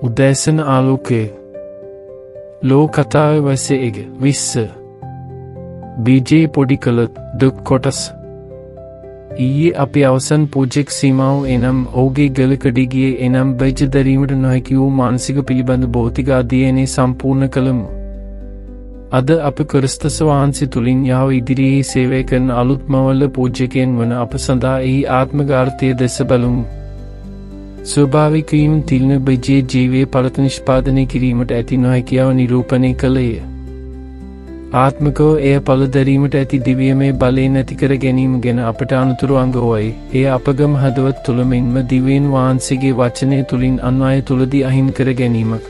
උදෑසන ආලෝකය ලෝ කතාවේ වසේ එක 20 බීජේ පොඩි කළත් දුක් කොටස් ඊයේ අපි අවසන් ප්‍රොජෙක්ට් සීමාව එනම් ඔහුගේ ගලකඩි ගියේ එනම් බෙජ දැරීමට නොහැකි වූ මානසික පිළිබඳ භෞතික අධ්‍යයනය සම්පූර්ණ කළමු. අද අප ක්‍රිස්තුස් වහන්සේ තුලින් යහව ඉදිරියේ සේවය කරන අලුත්මවල පූජකයන් වන අප සඳහා එහි ආත්මික අර්ථය දෙස බලමු. ස්වභාවික වීම තිලින බෙජේ ජීවයේ පළත නිෂ්පාදනය කිරීමට ඇති නොහැකියාව නිරූපණය කළේය. ආත්මිකව එය පළ දැරීමට ඇති දිව්‍යමය බලය නැති කර ගැනීම ගැන අපට අනුතුරු අංගවයි. එය අපගම හදවත් තුළ මෙන්ම දිව්‍යන් වහන්සේගේ වචනය තුලින් අන්වය තුලදී අහිමි කර ගැනීමක්.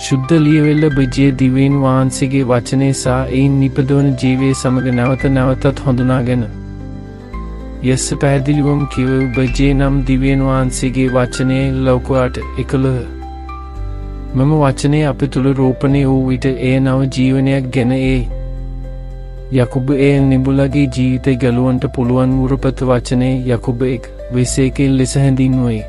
ශුද්ධ ලියවෙල්ල බෙජේ දිව්‍යන් වහන්සේගේ වචනය සහ එයින් නිපදවන ජීවයේ සමග නැවත නැවතත් හඳුනාගෙන යස් පැහැදිලිවම කිව බෙජේ නම් දිව්‍යන් වහන්සේගේ වචනය ලෞකයට එකලහ. මම වචනය අප තුළ රෝපණය වූ විට එය නව ජීවනයක් ගැන යකුබ එය නිබුලගේ ජීවිතය ගැලුවන්ට පුළුවන් වුරපත වචනය යකුබ 1:21 ලෙස හැඳින්වයි.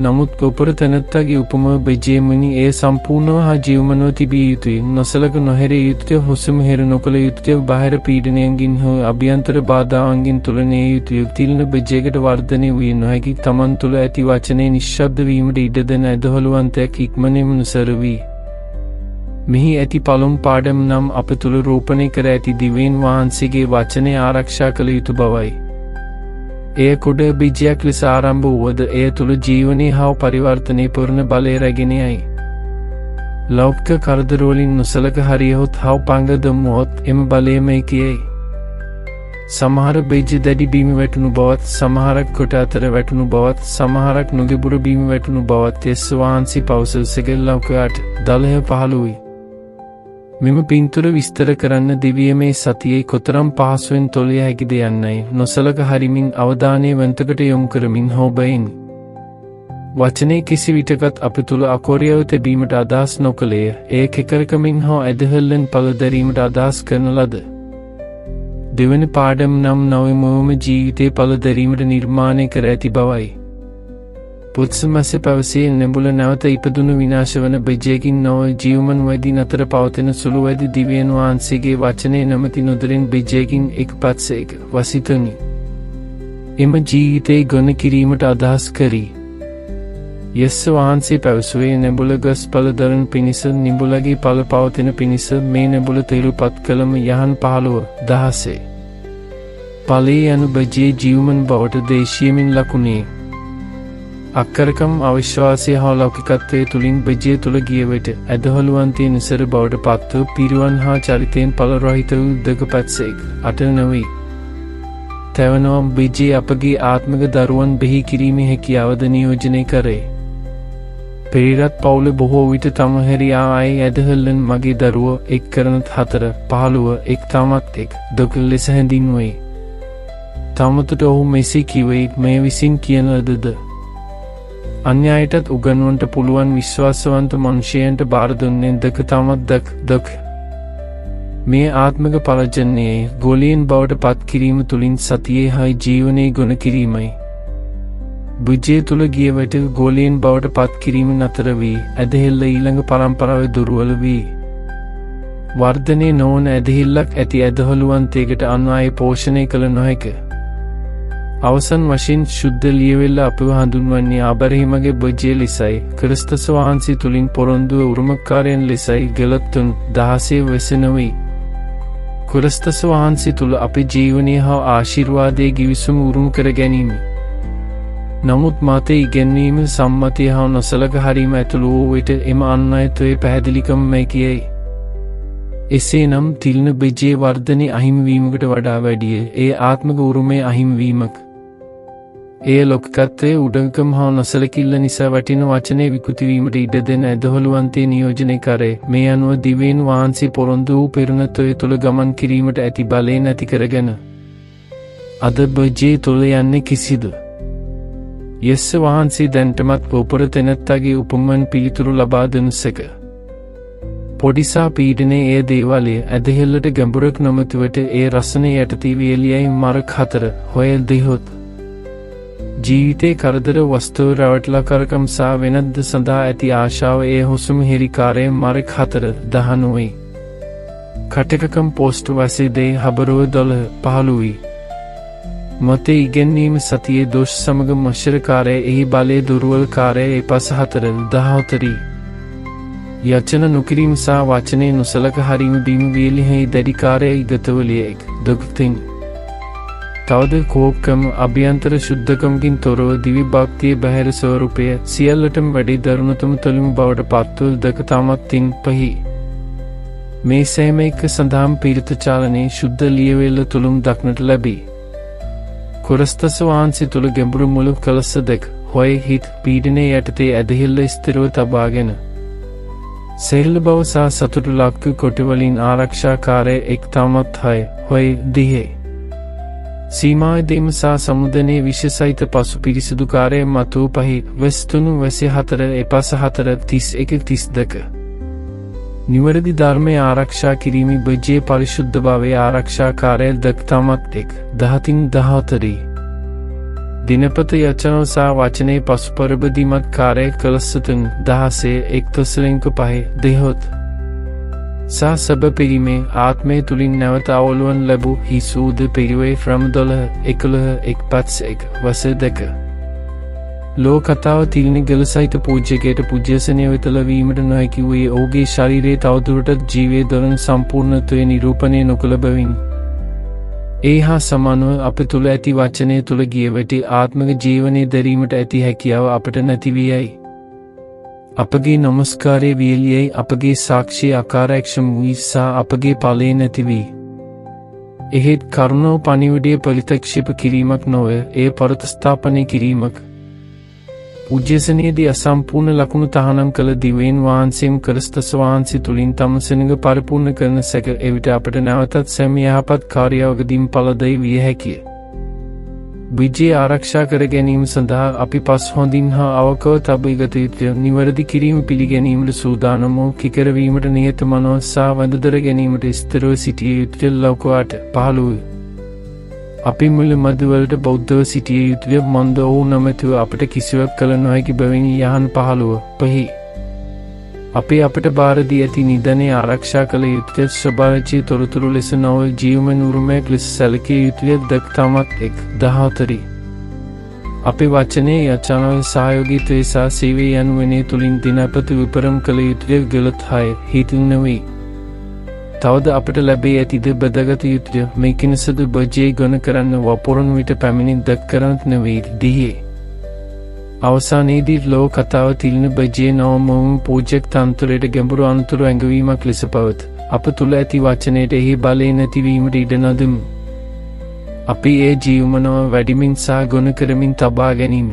නමුත් කොපර තැනැත්තගේ උපම බෙජේ මුනි එය සම්පූර්ණව හා ජීවමනව තිබිය යුතුයි. නොසලක නොහැරිය යුතුය. හුස්ම හෙර නොකළ යුතුය. බාහිර පීඩනයන්ගින් හෝ අභ්‍යන්තර බාධාවන්ගින් තුලනය යුතුය. තිලින බෙජයකට වර්ධනය විය නොහැකි තමන් තුළ ඇති වචනය නිශ්ශබ්ද වීමට ඉඩ දෙන ඇදහළුවන්තයක් ඉක්මනින්ම නුසර වී. මෙහි ඇති පළමු පාඩම නම් අප තුළ රෝපණය කර ඇති දිව්‍යන් වහන්සේගේ වචනය ආරක්ෂා කළ යුතු බවයි. එය කුඩ බීජයක් ලෙස ආරම්භ වුවද එය තුළ ජීවනයේ හා පරිවර්තනය පුරණ බලය රැගෙන යයි. ලෞකික කරදරවලින් නොසලක හරියහොත් හා පංග දමුවොත් එම බලයම එකයයි. සමහර බීජ දැඩි බීම වැටුණු බවත් සමහරක් කොට අතර වැටුණු බවත් සමහරක් නොගැඹුරු බීම වැටුණු බවත් යේසුස් වහන්සේ පවසසගේ ලෞකයට 10 15යි. මෙම පින්තූර විස්තර කරන්න දිව්‍යමය සතියේ කොතරම් පහසුවෙන් තොලිය හැකිද යන්නයි නොසලක හරිමින් අවධානය වන්තකට යොමු කරමින් හොබයින්. වචනය කිසි විටකත් අප තුළ අකෝරියව තැබීමට අදහස් නොකළේය. එය කෙකරකමින් හෝ ඇදහල්ලෙන් පළ දැරීමට අදහස් කරන ලද. දෙවන පාඩම් නම් නවමවම ජීවිතයේ පළ දැරීමට නිර්මාණය කර ඇති බවයි. පුත්සමස පැවසේ නෙඹුල නැවත ඉපදුණු විනාශ වන බෙජයකින් නොව ජීවමන් වැදි අතර පවතින සුළු වැදි දිව්‍යන් වහන්සේගේ වචනය නැමැති නුදුරින් බෙජයකින් එක් පත්සේක වසිතනි. එම ජීවිතයේ ගොන කිරීමට අදහස් කරී. යේසුස් වහන්සේ පැවසුවේ නෙඹුල ගස් පළ දරන පිණිස නිඹුලගේ පළ පවතින පිණිස මේ නෙඹුල තෙරුපත් කළම යහන් 15:16. ඵලයේ යනු බෙජේ ජීවමන් බවට දේශීයමින් ලකුණේ. අක්කරකම් අවිශ්වාසය හා ලෞකිකත්වය තුළින් බෙජය තුළ ගිය විට ඇදහළුවන්තය නිසර බවට පත්ව පිරුවන් හා චරිතයෙන් පළ රහිත වූ දෙක පැත්සෙක් අට නොවේ. තැවනවා බෙජේ අපගේ ආත්මික දරුවන් බෙහි කිරීමේ හැකියාවද නියෝජනය කරේ. පෙරිරත් පවුල බොහෝ විට තම හැරියා අය ඇදහල්ලන් මගේ දරුවෝ එක් කරනත් 4 15 එක් තමත් එක් දුක ලෙස හැඳින්වයි. තමතුට ඔහු මෙසේ කිවේ මේ විසින් කියන ලදද අන්‍යයටත් උගන්වන්නට පුළුවන් විශ්වාසවන්ත මනුෂ්‍යයන්ට බාර දුන්නේ දක තමත් දක්. මේ ආත්මික පලජන්නේ ගෝලීන් බවට පත් කිරීම තුළින් සතියේ හා ජීවනයේ ගුණ කිරීමයි. බුජ්ජය තුළ ගිය විට ගෝලීන් බවට පත් කිරීම නතර වී ඇදහිල්ල ඊළඟ පරම්පරාවේ දුර්වල වී. වර්ධනය නොවන ඇදහිල්ලක් ඇති ඇදහළුවන්තයකට අන්වායේ පෝෂණය කළ නොහැක. අවසන් වශයෙන් ශුද්ධ ලියවෙල්ල අපව හඳුන්වන්නේ ආබරහිමගේ බොජ්ජය ලෙසයි. ක්‍රිස්තුස් වහන්සේ තුලින් පොරොන්දුව උරුමකාරයන් ලෙසයි ගලත් 3:16 වෙසෙනවයි. ක්‍රිස්තුස් වහන්සේ තුල අපේ ජීවනය හා ආශිර්වාදයේ ගිවිසුම උරුම කර ගැනීම. නමුත් මාතේ ඉගෙනීම සම්මතය හා නොසලක හරීම ඇතුළු වූ විට එම අන්‍යත්වයේ පැහැදිලිකම මේ කියයි. එසේනම් තිලින බෙජේ වර්ධනය අහිමිවීමකට වඩා වැඩිය. ඒ ආත්මික උරුමයේ අහිමිවීමක්. එය ලෞකිකත්වයේ උඩඟකම හා නොසලකිල්ල නිසා වටින වචනය විකෘතිවීමට ඉඩ දෙන ඇදහළුවන්තය නියෝජනය කරේ. මේ අනුව දිව්‍යන් වහන්සේ පොරොන්දු වූ පෙරුණත්වය තුළ ගමන් කිරීමට ඇති බලය නැති කරගෙන අද බෙජේ තුළ යන්නේ කිසිද? යේසුස් වහන්සේ දැන්ටමත් කොපර තැනැත්තගේ උපමන් පිළිතුරු ලබා දෙනුසක. පොඩිසා පීඩනයේ එය දේවාලය ඇදහිල්ලට ගැඹුරක් නොමැතිවට ඒ රසන යටතී වියලියයි මරක් 4 හොයල් දෙහොත්. ජීවිතේ කරදර වස්තුව රැවටලාකරකම් සහ වෙනත්ද සඳහා ඇති ආශාව ඒ හුසුම හිරිකාරය මරෙක් 4-19 කටකකම් පෝස්ට් වසේදේ හබරුව 12-15 මතේ ඉගෙනීම සතියේ දෝෂ සමග මශ්‍රකාරය එහි බලය දුර්වලකාරය එපස 4-14 යචන නුකිරීම සහ වචනේ නොසලක හරීම බීම වීලිහි දැඩිකාරය ඉගතවලිය 1-2 තවද කෝක්කම අභ්‍යන්තර ශුද්ධකමකින් තොරව දිවි භක්තිය බහැර ස්වරූපය සියල්ලටම වැඩි දරුණුතම තුළිම බවට පත්වූ 2-5 මේ සෑම එක සඳහාම පීඩිත චාලනයේ ශුද්ධ ලියවෙල්ල තුළුම් දක්නට ලැබී කොරස්තස වහන්සේ තුළ ගැඹුරු මුළු කලස්ස 2 හොය හිත් පීඩනය යටතේ ඇදහිල්ල ස්ථිරව තබාගෙන සෙල්ල බව සහ සතුටු ලක්ක කොටවලින් ආරක්ෂාකාරය 1-6 හොය දිහේ සීමාදීම සහ සමුදනයේ විශේෂයිත පසු පිරිසිදුකාරය මතු 5 වෙස්තුණු වැසි 4 එපස 4-31-32 නිවැරදි ධර්මය ආරක්ෂා කිරීමේ බජයේ පරිශුද්ධ භාවය ආරක්ෂාකාරය 10-14 දිනපත යචන සහ වචනේ පසු පරබදීමත් කාර්ය කලස්සතුන් 16-1-5 දෙහොත් සහ සබ පිරීමේ ආත්මය තුළින් නැවත අවලුවන් ලැබූ හිසූද පිරිවේ ෆ්‍රම් 12-11-1-1 වස 2 ලෝ කතාව තිරිණි ගල සහිත පූජ්‍යකයට පූජ්‍යසනය වෙත ලැබීමට නොහැකි වූයේ ඔහුගේ ශරීරයේ තවදුරටත් ජීවය දරන සම්පූර්ණත්වය නිරූපණය නොකළ බැවින් ඒ හා සමානව අප තුළ ඇති වචනය තුළ ගිය වැටි ආත්මක ජීවනය දැරීමට ඇති හැකියාව අපට නැති වී යයි. අපගේ නමස්කාරය වියලියයි අපගේ සාක්ෂි අකාරයක්ෂම වී සහ අපගේ ඵලය නැති වී එහෙත් කරුණෝ පණිවිඩය ප්‍රතික්ෂේප කිරීමක් නොව එය පරතස්ථාපනය කිරීමක් පූජ්‍යසනයේදී අසම්පූර්ණ ලකුණු තහනම් කළ දිවයින් වහන්සේම ක්‍රිස්තුස් වහන්සේ තුලින් තම සෙනඟ පරිපූර්ණ කරන සැක එවිට අපට නැවතත් සෑම යහපත් කාර්යවකදීම ඵලදායී විය හැකිය. විජය ආරක්ෂා කර ගැනීම සඳහා අපි පස් හොඳින් හා අවකව තබා ගත යුතුය. නිවැරදි කිරීම පිළිගැනීමට සූදානම් වූ කිකරවීමට නිහතමානව සහ වඳදර ගැනීමට ස්ථිරව සිටිය යුතුය. ලෞකවට 15 අපි මුල මදවලට බෞද්ධව සිටිය යුතුය. මන්ද වූ නැමැතුව අපට කිසිවක් කළ නොහැකි බැවින් යහන් 15 අපි අපට බාර දී ඇති නිදනේ ආරක්ෂා කළ යුතුය. ස්වභාවජීවී තොරතුරු ලෙස නොව ජීවමන උරුමයක් ලෙස සැලකිය යුතුය. 14 අපේ වචනේ යචනාවේ සහයෝගීත්වය සහ සේවය යනුවෙනේ තුලින් දිනපත විපරම් කළ යුතුය. ගලත් 6 හිතුනවේ තවද අපට ලැබී ඇතිද බදගත යුතුය. මේකිනසද බජේ ගොන කරන්න වපුරන විට පැමිණි දක් කරන්නත් නෙවෙයි දිහේ. අවසානයේදී ලෝ කතාව තිලින බජේ නවමම පූජ්‍යක තන්ත්‍රයට ගැඹුරු අනුතුරු ඇඟවීමක් ලෙස පවත. අප තුළ ඇති වචනයට එහි බලය නැතිවීමට ඉඩ නොදමු. අපි ඒ ජීවමනව වැඩිමින් සහ ගොන කරමින් තබා ගැනීම.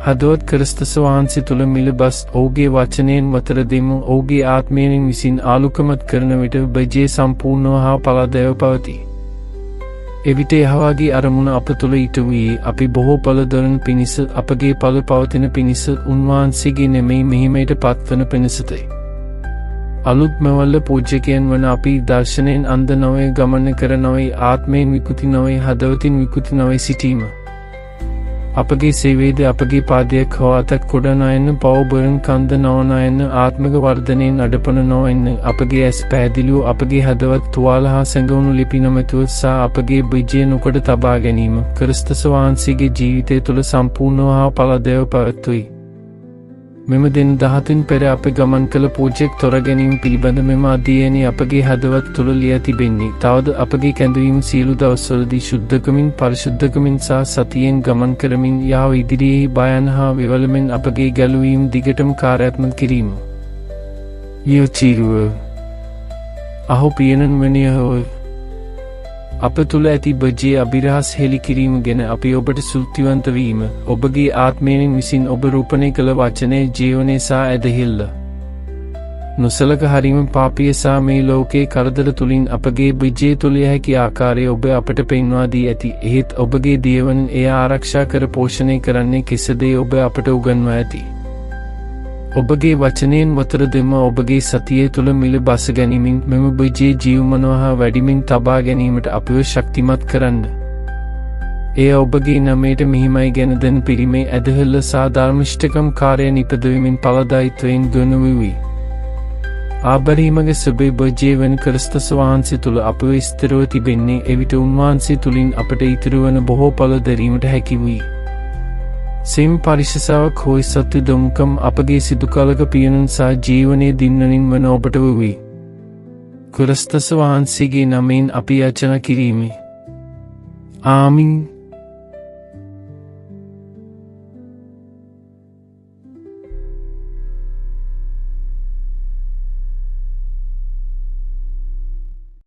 හදවත් ක්‍රිස්තුස් වහන්සේ තුළ මිලබස් ඔහුගේ වචනයෙන් වතර දෙමු. ඔහුගේ ආත්මයෙන් විසින් ආලෝකමත් කරන විට බජේ සම්පූර්ණව හා ඵලදායීව පවතී. එවිට යහවාගේ අරමුණ අප තුළ ඉටු වී අපි බොහෝ ඵල දරන පිණිස අපගේ ඵල පවතින පිණිස උන්වහන්සේගේ නෙමෙයි මෙහිමයට පත්වන පිණිසයි. අලුත් මෙවල්ල පූජ්‍යකයන් වන අපි දර්ශනයෙන් අන්ධ නොවේ, ගමන කර නොවේ, ආත්මයෙන් විකෘති නොවේ, හදවතින් විකෘති නොවේ සිටීම. අපගේ සේවයේද අපගේ පාදයක් හෝ අතක් කොඩ නොයන්න, පව බරන් කන්ද නොනයන්න, ආත්මික වර්ධනයෙන් අඩපණ නොවෙන්න, අපගේ ඇස් පැහැදිලිව අපගේ හදවත් තුවාල හා සැඟවුණු ලිපි නොමැතුව සහ අපගේ බිජය නොකොට තබා ගැනීම ක්‍රිස්තුස් වහන්සේගේ ජීවිතය තුළ සම්පූර්ණව හා ඵලදායීව පැවැත්වුයි. මෙම දින 13 පෙර අප ගමන් කළ පූජ්‍යක තොර ගැනීම පිළිබඳ මෙම අධ්‍යයනය අපගේ හදවත් තුළ ලියා තිබෙන්නේ. තවද අපගේ කැඳවීම සියලු දවස්වලදී ශුද්ධකමින්, පරිශුද්ධකමින් සහ සතියෙන් ගමන් කරමින් යාව ඉදිරියේ බයන් හා විවලමින් අපගේ ගැලවීම දිගටම කාර්යාත්මක කිරීම. යොචිරුව අහෝ පියනන් වනියෝ අප තුළ ඇති බජයේ අභිරහස් හෙළි කිරීම ගැන අපි ඔබට සුත්තිවන්ත වීම, ඔබගේ ආත්මයෙන් විසින් ඔබ රූපණය කළ වචනයේ ජීවනයේ සහ ඇදහිල්ල නොසලක හරීම පාපීය සහ මේ ලෝකයේ කරදර තුලින් අපගේ බජයේ තුල හැකි ආකාරය ඔබ අපට පෙන්වා දී ඇති. එහෙත් ඔබගේ දියවන එය ආරක්ෂා කර පෝෂණය කරන්නේ කෙසේද ඔබ අපට උගන්වා ඇති. ඔබගේ වචනයෙන් වතර දෙම ඔබගේ සතියේ තුළ මිල බස ගැනීමෙන් මෙම බජයේ ජීවමනව හා වැඩිමින් තබා ගැනීමට අපව ශක්තිමත් කරන්න. එය ඔබගේ නමයට මෙහිමයි ගැන දැන පිරීමේ ඇදහිල්ල සහ ධර්මිෂ්ඨකම් කාර්යයන් ඉපදවීමෙන් ඵලදායීත්වයෙන් ගොනුවී. ආබරීමගේ සුභ ජීවන ක්‍රිස්තුස් වහන්සේ තුළ අපව ස්ථිරව තිබෙන්නේ එවිට උන්වහන්සේ තුළින් අපට ඉතිරි වන බොහෝ ඵල දැරීමට හැකි වී. සෙම් පරිශසාවක් හොයි සත්‍ය දුම්කම් අපගේ සිදු කලක පියනුන් සහ ජීවනයේ දින්නනින් වන ඔබට වූ. ක්‍රිස්තුස් වහන්සේගේ නමෙන් අපි යාචනා කිරීමේ. ආමීන්.